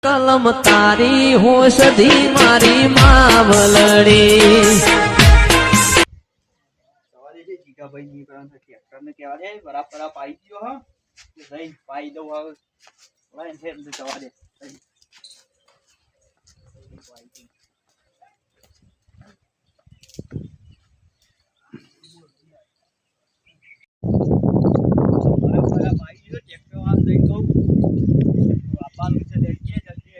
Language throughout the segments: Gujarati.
કલમ તારી હોશધી મારી માવલડી સવારે જે જીગાભાઈ ની કરવાનું ટ્રેક્ટર ને કહેવા દે બરાબર પાઈ ગયો હા જઈ પાઈ દઉં હવે લાઈન છે એટલે જવા દે બરાબર પાઈ ગયો ટ્રેક્ટર વાળા જઈ કહું આપવાનું છે લેજે જલ્દી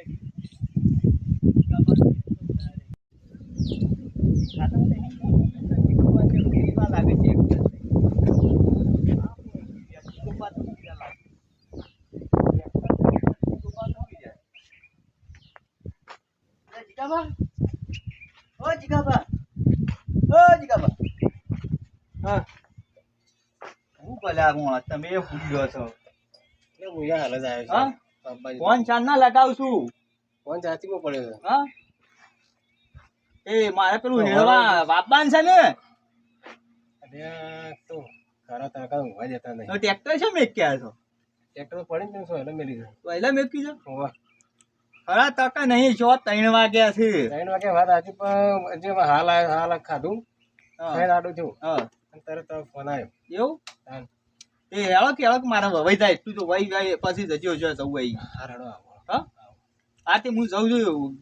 લાગે છે તમે ભૂલ્યો છો ફોન ચાર ના લગાવશું ફોન ચાર્જિંગમાં પડ્યો છે. હા એ મારે પેલું હેળવા વાપવાનું છે ને અરે તો ખરા તડકા ઊંઘવા જતા નહીં. તો ટ્રેક્ટર છે મેં ક્યાં છો ટ્રેક્ટર પડી ને શું એટલે મેલી ગયો. પહેલા મેકી છો હોવા ખરા તડકા નહીં છો 3 વાગ્યા છે 3 વાગે વાત સાચી પણ જે હાલ ખાધું ખાઈને આડું છું હા અને તરત ફોન આવ્યો. એવું હા. એ હેળો મારે વવાઈ જાય તું તો વહી જાય પછી જજો જો જવું વહી હા રડો આવો. હા આ તે હું જઉં છું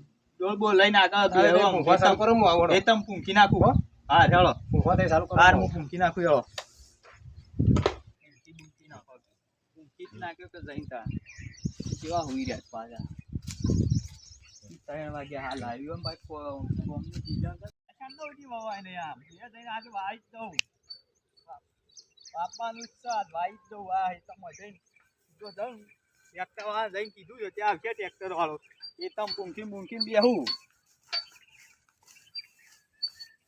ડોલ બોલ લઈને આગળ ઊંઘવા ચાલુ કરો હું આવો. એ તમ પૂંખી નાખું હો હા હેળો ઊંઘવા થઈ ચાલુ કરો. હાર હું પૂંખી નાખું હેળો પૂંખી નાખ્યો કે જઈને તા કેવા હોઈ રહ્યા પાછા 3 વાગ્યા હાલ આવ્યો એમ ભાઈ કોમની સીઝન છે ઠંડો વવાય ને આમ એ જઈને આજે વાઈ જ દઉં પાપાનું જ છે વાઈ જ દઉં આ એ તમે જઈને જો જઉં ટ્રેક્ટર વાળા જઈને કીધું છે ત્યાં આવશે ટ્રેક્ટર વાળો એ તમ પૂંખી બેહું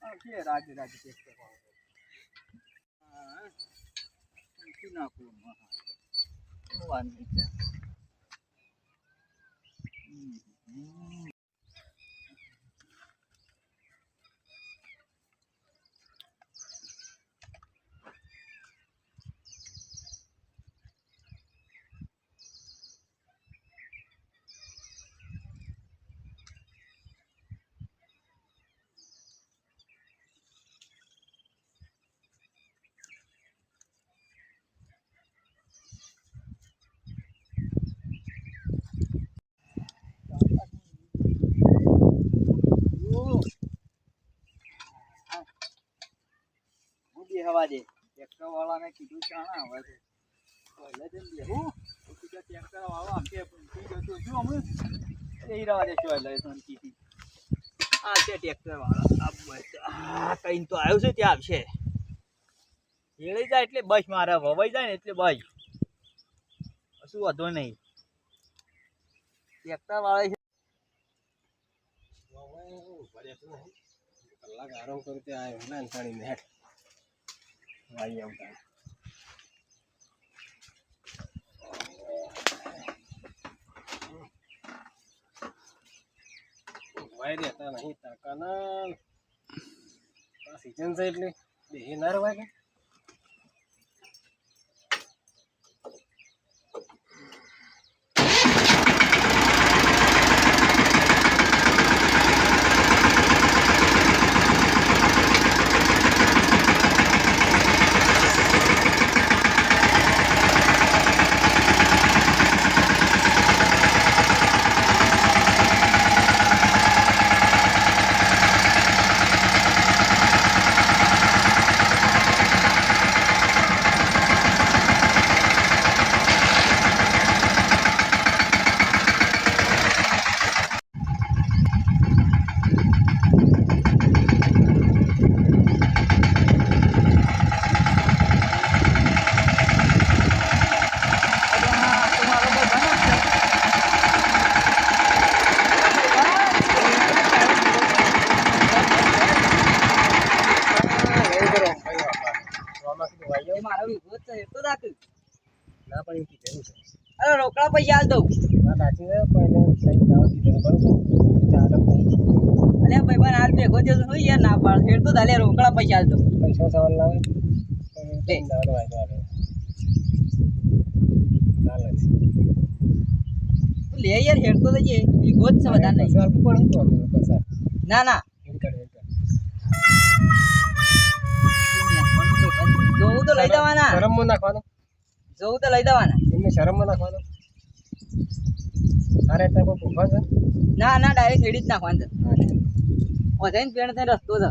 આવશે રાજે ટ્રેક્ટર વાળો હા પૂંખી નાખું વાંધો છે હવા દે ટ્રેક્ટર વાળાને કીધું ચાણા હવે છે પહેલે જ બેહું પછી કે ટ્રેક્ટર વાળો આમ કે પૂંખી જતો જો અમે એ રવા દે છો એટલે શાંતિથી આ છે ટ્રેક્ટર વાળા આ બસ આ કઈ તો આવ્યું છે ત્યાં આવશે હેળી જાય એટલે બસ મારે વવાઈ જાય ને એટલે બસ શું વાંધો નહીં ટ્રેક્ટર વાળા છે કલાક આરામ કરું તે આવ્યો ના અંતાણીને હેઠ વાઈ આવતા વાઈ રહેતા નહીં તડકાના સિઝન છે એટલે બે ના રવાય કે અરે રોકડા પૈસા આલ દઉં અલ્યા ભાઈ બન હાલ ભેગો થયો હોય યાર ના પાડ ફેર તો દાલે રોકડા પૈસા આલ દઉં પૈસા સવાલ લાવે લે યાર હેડતો તો જે ઈ ગોત છે વધારે નહીં. બસ આપવું પડે તો બસ આ. ના ના હેડ કર, હેડ કર. જોવું તો લઈ દેવાના, શરમમાં નાખવાનો જોવું તો લઈ દેવાના. એમને શરમમાં નાખવાનો અરે ત્યાં કોઈ ભૂખા છે ના ના ડાયરેક્ટ હેડી જ નાખવાનું છે. હા ઓધાઈને પેણ થઈને રસ્તો છે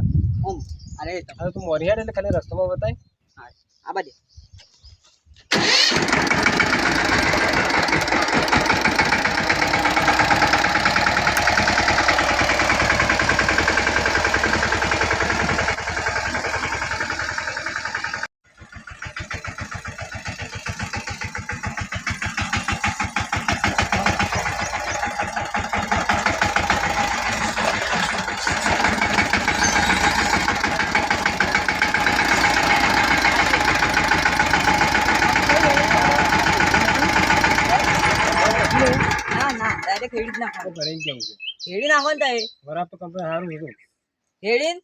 ઓમ. અરે હવે તું મોરિયાડ એટલે ખાલી રસ્તામાં બતાય હા આ બાજુ ના ના ડાયરેક્ટ હેડી જ નાખવાનું. ભરીને કેવું છે હેડી નાખવાનું થાય બરાબર તો કંપની સારું હતું હેડીને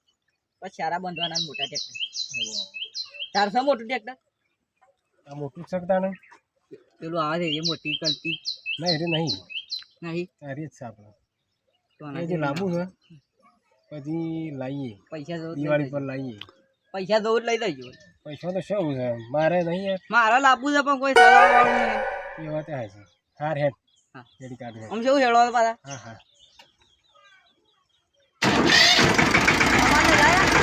પછી સારા બંધવાના મોટા ટ્રેક્ટર 400 મોટું ટ્રેક્ટર આ મોટું જ શકતા ને પેલું આવે છે એ મોટી કલતી ના એ નહીં નહીં આ રીત છે આપણે તો એ આના જે લાંબુ છે પછી લાવીએ પૈસા જવું દિવાળી પર લાવીએ પૈસા જવું જ લઈ લેજો. પૈસા તો શું છે મારે નહીં યાર મારા લાવવું છે પણ કોઈ સારા વાળું નહીં. એ વાત છે હાર હેડ હા. રેડી કાઢ હેડ. આમ જેવું હેડવા પાછા હા હા અમારે લાયા?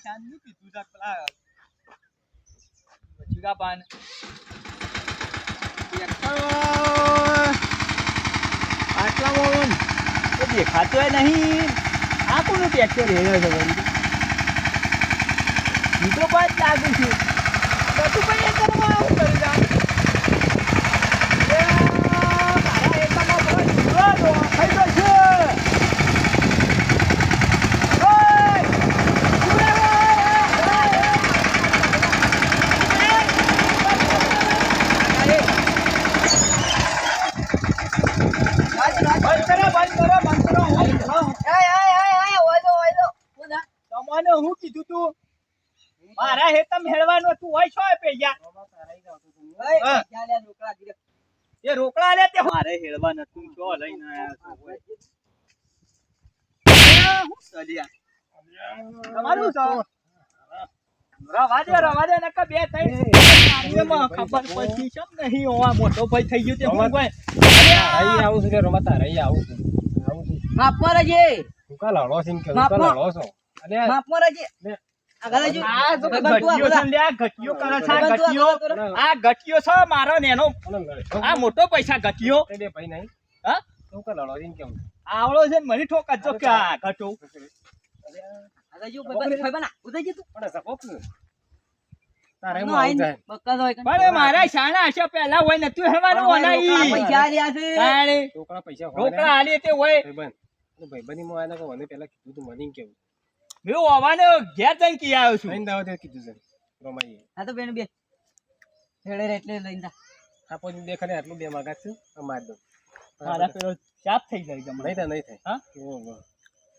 શાંતિનું કીધું છે પેલા વચીકા પાન આટલામાં તો દેખાતો નહીં. આ કોનું ટ્રેક્ટર હેડે છે વળી? હું તો બાદ લાગુ છું બધું પણ એ કરવા આવું કરી જાઉં. મારા એકામાં બધો જીવા દો થઈ જશે. તમને હું કીધું તું મારા હેતમ હેડવાનું તું હોય છો પૈયા એ રોકડા લે તે મારે હેડવા નતું છો લઈને આયા છો હું સલિયા તમારું છો રવા દે નકા બે થઈ માં ખબર પછી કેમ નહીં ઓવા મોટો ભાઈ થઈ ગયો તે હું કોઈ અહીં આવું છું રમતા રહી આવું છું માપમાં રહેજે, તું કા લડો છે કે બાપા. કા લડો છો અરે માપમાં રહેજે. આગળ રહેજો. આ જો ભાઈ બંધ તું ગટિયો છે લે આ ગટિયો કરે છે આ ગટિયો આ ગટિયો છે મારો નેનો આ મોટો પૈસા ગટિયો બે ભાઈ નહીં હા તું કા લડો છે કેમ આવડો છે ને મને ઠોકા જો કે આ ગટો આગળ રહેજો, ભાઈ બના ઉધઈ જતું પણ સપોક તારે નો માં આઈને જાય બક્કા હોય કન. પણ મારા શાણા હશે પહેલા હોય નતું હેવાનું ઓનાઈ પૈસા રહ્યા છે. તાણે છોકરા પૈસા રોકડા આલી તે હોય ભાઈબંધ ભાઈબંધી માં આને કહો મને પહેલા કીધું તું મને કેવું મેં ઓવાને ઘેર જઈને કી આવ્યો છું લઈને દાવ તે કીધું છે રમાઈએ હા તો બેન બે હેડે રે એટલે લઈને જા. આપો દેખાડે આટલું બે માગા છું માર દો મારા પેલો ચાપ થઈ જાય ગમે નહીં થાય નહીં થાય હા ઓહો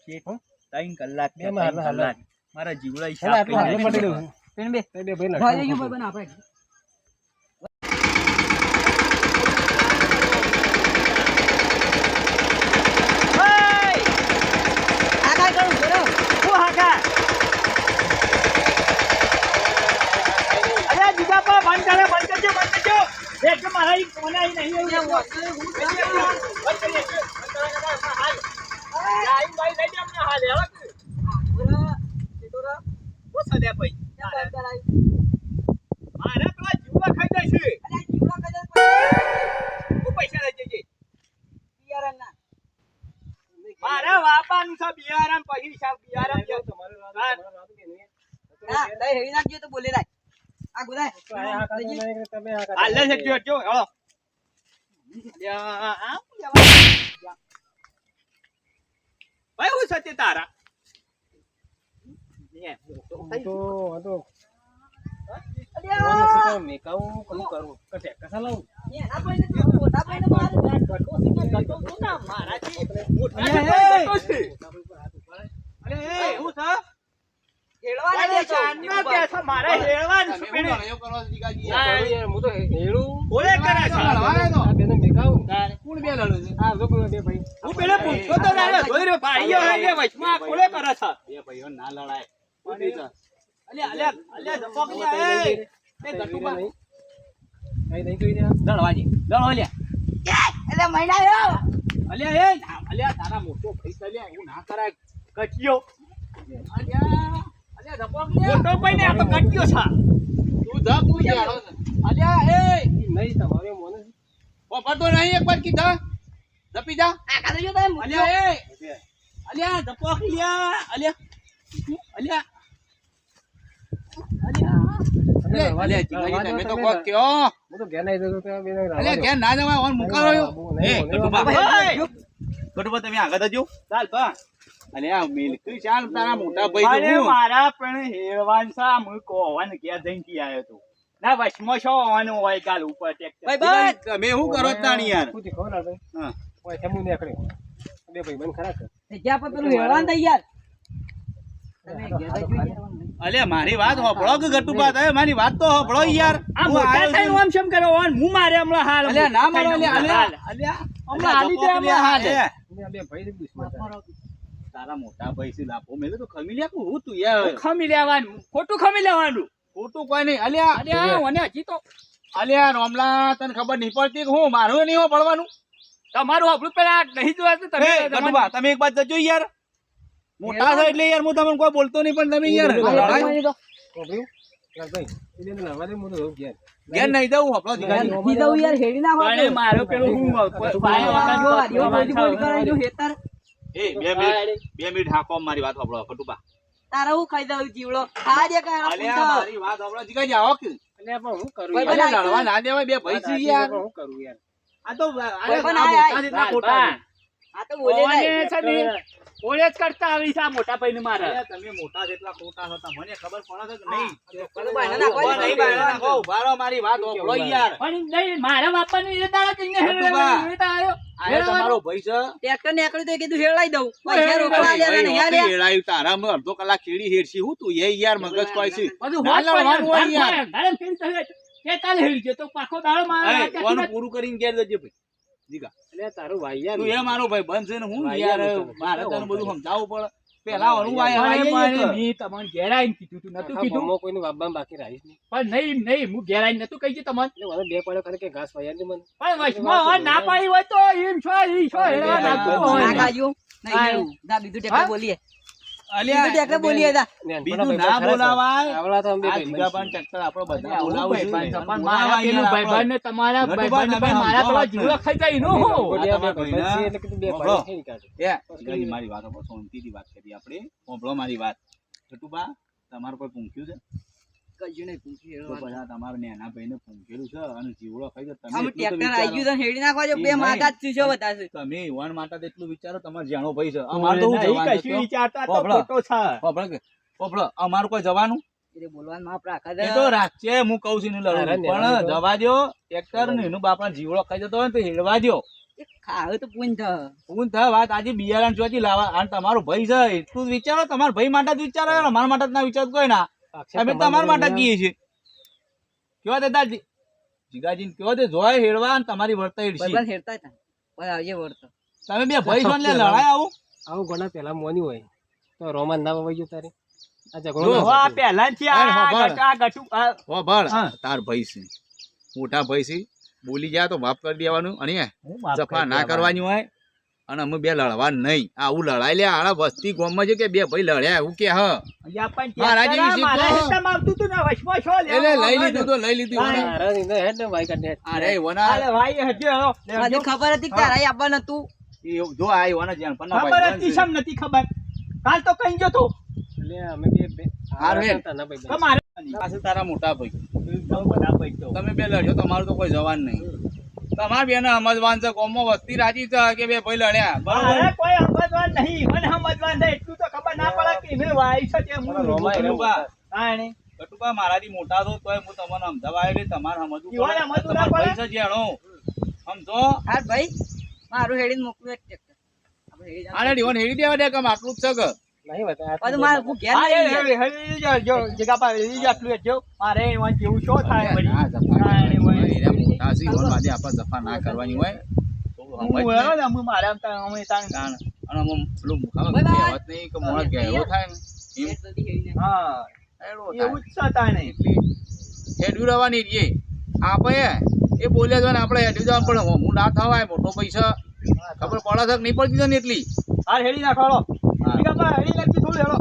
શેઠ 3 કલાક બે માં હાલ હાલ મારા જીવડા એટલે હિસાબ આટલું હાલ પડી રહ્યું બેન બે તે બે ભાઈ ભાઈ લડો જજો ભાઈ બના આપણે આ કાઈ કરું બોલો હું હાકા અરે દીદા પા બંધ કરજો એક મારા ઈ કોને આઈ નહીં એવું આઈ ભાઈ લઈ દે અમને હાલ હેલો હું સદે ભાઈ મારે પેલા જીવડા ખાઈ જાય છે હું પૈસા લઈ જજે મારા વાપાનું છે બિયારણ પછી છે બિયારણ કે ના લઈ હેડી નાખજો તો બોલે રાખ આ ગુદાય તમે હાલ લે છે જો હેલો ભાઈ હું સત્ય તારા તો આ તો મને શું મેકાવું કરું કરું કે ટેક્ટર લાવું એના ભાઈને તો મોટા ભાઈને મારે ગટો છે કે ગટો તો ના મારાથી મોટા અલ્યા, ભાઈ એ! ગટો છે અલે એ હું થા હેડવાના અરે દેશો જાનના બેઠા મારે હેળવાનું છે પેલી. યાર હું તો હેડું ઓલે કરે છે. આ બેને મેકાવું કોણ બે લડું છે આ લોકો બે ભાઈ હું પેલે પૂછતો તો ના જોઈ રહ્યો ભાઈઓ હે જે વચમાં કોલે કરે છે. અલ્યા ધપક લ્યા, એ ગટુબા. કઈ નહીં કહી રહ્યા દળવાજી દળો લ્યા. એટલે મહિના આવ્યો અલ્યા એ અલ્યા તારા મોટો ભાઈ છે લ્યા, એવું ના કરાય. કટિયો અલ્યા ધપક લ્યા. મોટો ભાઈ ને આ તો કટિયો છે. અલ્યા એ નહીં તમારે મોને આ કાલે જો તમે અલ્યા એ અલ્યા ધપક લ્યા. અલ્યા અલ્યા હું તો ઘેર નહીં જતો ત્યાં બેને ચાલ પા. અરે મારા પણ હેળવાન સા હું કોવાન ક્યાં જઈને કી આયો તો ના વચમાં છો આવવાનું હોય કાલ ઉપર ટ્રેક્ટર. ભાઈ પૂછી ખબર ના ભાઈ હા. ઓય થેમું નીકળે બે ભાઈ બંધ ખરા છે તે જ્યાં પર પેલું હેડવાન થઈ યાર તમે ઘેર જ જોઈ લેવાનું નહીં. અલ્યા મારી વાત હોભળો કે ગટુબા તમે મારી વાત તો હોભળો યાર આ હું મોટા આયો થઈને છું. આમ શેમ કરે ઓન હું મારે હમણાં હાલ અલ્યા ના મારો થઈને અલ્યા હાલ. અલ્યા હમણાં હાલી દે હમણાં હાલ. આ બે ભાઈ જ દુશ્મન છે. તારા મોટા પૈસે લાપો મેલે તો ખમી લ્યા કે હું તું યાર ખમી લેવાનું ખોટું ખમી લેવાનું. ખોટું કોઈ નહીં અલ્યા અલ્યા મને હજી તો અલ્યા રોમલા તને ખબર નહીં પડતી કે હું મારું નહીં હોભળવાનું તમારું આપણું પેલા નહીં જોવા તો તમે એ ગટુબા તમે એક બાદ જજો યાર મોટા છો એટલે યાર હું તમને કોઈ બોલતો નહીં પણ તમે યાર લડાઈ કોભ્યું યાર ભાઈ એને લડવા દે હું તો રહું ઘેર ઘેર નહીં દઉં હોભળો જીગાજી. નથી દઉં યાર હેડી ના હોય પણ મારો પેલું હું હેતર એ 2 મિનિટ હાકો મારી વાત હોભળો ગટુબા તારા હું ખાઈ દઉં જીવડો આ જે કાંઈ અલ્યા મારી વાત હોભળો જીગાજી આવો કે અને પણ હું કરું ભાઈ યાર અલ્યા લડવા ના દેવાય બે ભાઈ છે યાર પણ હું કરું યાર આ તો ભાઈ પણ આ આય, મોટા જેટલા ખોટા છે. આ તો બોલે નહીં. ઓલે જ કરતા આવી છે આ મોટા ભાઈ ને મારે. અલ્યા તમે મોટા જેટલા ખોટા છો તમને ખબર પડે છે કે નહીં પેલું ભાઈને નાખો, ઉભા નહીં બાયણા નાખો, ઉભા રહો, મારી વાત હોભળો યાર પણ નહીં મારા બાપાને એ દાડા કહીને ગટુબા. આવ્યો. આ તમારો ભાઈ છે ટ્રેક્ટર નીકળ્યું તો એ કીધું હેળાઈ દઉં પૈસા રોકડા આલ્યા નહીં યાર યાર. હેડાયું તારામાં અડધો કલાક ખેડી હેડશી હું તું એ યાર મગજ કોઈ છે બધું ના હોત લડવાનું હોય પણ યાર. દાડમ ફેરી તમે કે તાલ હેડી ગયો તો પાછો દાડો મારા એ, કોનું પૂરું કરીને ઘેર જજે ભાઈ જીગા એટલે તારું ભાઈ યાર તું એ મારો ભાઈ બંધ છે ને હું ભાઈ યાર યાર, તો મારે તને બધું બધું સમજાવવું પડે પેલા હું મેં આવીએ તમને ઘેર આવીને કીધું તું નતું કીધું ગામમાં કોઈનું બાબામાં બાકી રાહીશ નહીં પણ નહીં હું ઘેર આવીને નતું કહી ગયું તમને એટલે મને બે પડ્યો ખરે કે ઘાસ વાયા દે મને પણ વચમાં હવે ના પાડી હોય તો એમ છો ઈ છો હેડવા નાખતું ના હોય. ખાજો નહીં હેડું. જા બીજું ટ્રેક્ટર બોલીએ બીજું અલ્યા ટ્રેક્ટર બોલીએ જા બીજું ના બોલાવાય આવડા તો અમે બે આ ભાઈ જીગા બંધ પણ ટ્રેક્ટર આપણો બધા આવું બોલાવું ભાઈબંધ છે. છે, પણ મારા પેલું ભાઈબંધને તમારા ગટુબા, ભાઈબંધને તમે પણ મારા સમજો પેલા વાત જીવડો ખાઈ જાય એનો હો. ગોડિયા બે આ ભાઈ તમારા બંધ છે એટલે કીધું બે ભાઈના ભાઈ થઈ કાઢે એ જીગાજી મારી વાત આપણે શાંતિથી વાત કરીએ આપણે હોભળો મારી વાત ગટુબા તમારું કોઈ પૂંખ્યું છે કશું નહીં પૂછ્યું તો હેડવા. બધા તમારા નેના ભાઈને પૂંખેલું છે અને જીવડો ખાઈ તો તમે આમ એટલું તો ટ્રેક્ટર આવી વિચારો. ગયું તો હેડી નાખવા જો બે ઈ માથા જ ચૂસ્યો બતાવશે. તમે યુવાન માટે તો એટલું વિચારો તમારે જાણો ભાઈ છે અમારે તો હું નહીં, જવાનું કશું છે. વિચારતા તો હોભળો. ખોટો છે. હોભળો કે હોભળો અમારું કોઈ જવાનું એટલે બોલવાનું માપ રાખે એ તો રાખશે હું કહું છું એનું લડવું. અરે પણ નેવાનું તો. જવા દ્યો ટ્રેક્ટર ને એનું બાપા જીવડો ખાઈ જતો હોય ને તો હેડવા દ્યો ખાવે તો પૂન થ હું થાય વાત આજે બિયારણ ચોથી લાવવા અને તમારો ભાઈ છે એટલું જ વિચારો તમારા ભાઈ માટે જ વિચારો અમારા માટે જ ના વિચારો કોઈ ના અમે તમારા માટે જ કહીએ છીએ કેવા દેતા જીગાજી કેવો તે જોય હેડવા અને તમારી વર્તા હેડશી ભાઈબંધ હેડતા હતા પણ આવજે વળતો તમે બે ભાઈ છો ને લે લડાય આવું આવું ઘણા પેલા મોની હોય તો રોમાન ના વવાઈ ગયો તારે આ જો, ઝઘડો હવે આ પહેલાથી આ અરે હોભળ. ગટા ગટુ આ હો ભળ હા. તાર ભાઈ છે મોટા ભાઈ છે બોલી જાય તો માફ કરી દેવાનું અને હું માફ જફા કરી ના દેવાનું. કરવાની હોય અને અમે બે લડવા નહીં આવું લડાઈ લે આડા વસ્તી ગામમાં છે કે બે ભાઈ લડ્યા એવું કે હ અહીંયા પણ મારા ટ્રેક્ટર જેવી મારા શીખો. હેઠળમાં આવતું હતું ને વચમાં છો એટલે લેવા લઈ આવવાનું. લીધું તો લઈ લીધું હા. વના. તારા ની હેડ ને ભાઈ કાઢે હેડ. અરે વના અરે ભાઈ હજી હવે મને ખબર હતી કે તારા આપવાનું હતું ઈ જો આ વના જ્યાં પણ ના ખબર ભાઈ હતી સમ નથી ખબર કાલ તો કઈ ગયો તો એટલે અમે બે હારું હેડ. ના ભાઈ તો મારે પાસે તારા મોટા ભાઈ બધા ભાઈ તો તમે બે લડ્યો તમારું તો કોઈ જવાન નહીં તમારા બેને સમજવાન છે ગામમાં વસ્તી રાજી છે કે બે ભાઈ લડ્યા બરાબર મારે કોઈ સમજવા નહીં મને સમજવા નહીં એટલું તો ખબર ના પડે કે એને વાઈ છે તે હું રોમાય એને કટુબા, હા એને કટુબા મારાથી મોટા છો તોય હું તમને સમજાવવા આવ્યો એટલે તમારે સમજવું ઈવોને પડે. સમજવું ના તમારો પડે? ભાઈ છે જેનો. સમજો. હા ભાઈ મારું હેડીને મોકલું એક ટ્રેક્ટર આપણે હેડી જાવ. આને ડીવોને હેડી દેવા દે કે આમ આટલું જ છે કે. નહીં બતા બધું મારે હું ઘેર હા નહીં યાર. એ જો જગા પા એ આટલું જ જો મારે એમાં જેવું શો થાય વળી ના, જફા હા, એને કરવાની વળી. હોય. એના મોટા છે, ઈવોને વાદે આપણે જફા ના કરવાની હોય. તો હું સમજ ને. હેરો ને હું મારે આમ તાણ અમે તાણ તાણ. અને આમ પેલું મુખામાં બરાબર. કહેવત નહીં કે મોણસ ઘેરો થાય ને એમ ઘેર જલ્દી હેડીને. હા હેડો થાય. એવું જ છે તાણે હેડ્યું રહેવાની રીએ. આપણે એ બોલ્યા છે ને આપણે હેડ્યું જવાનું પણ હું ના થવાય મોટો પૈસા ખબર પડે છે કે નહીં પડતી તને એટલી. હાર હેડી નાખો હેડો હા. જગા પા હેડી નાખી થોડું હેડો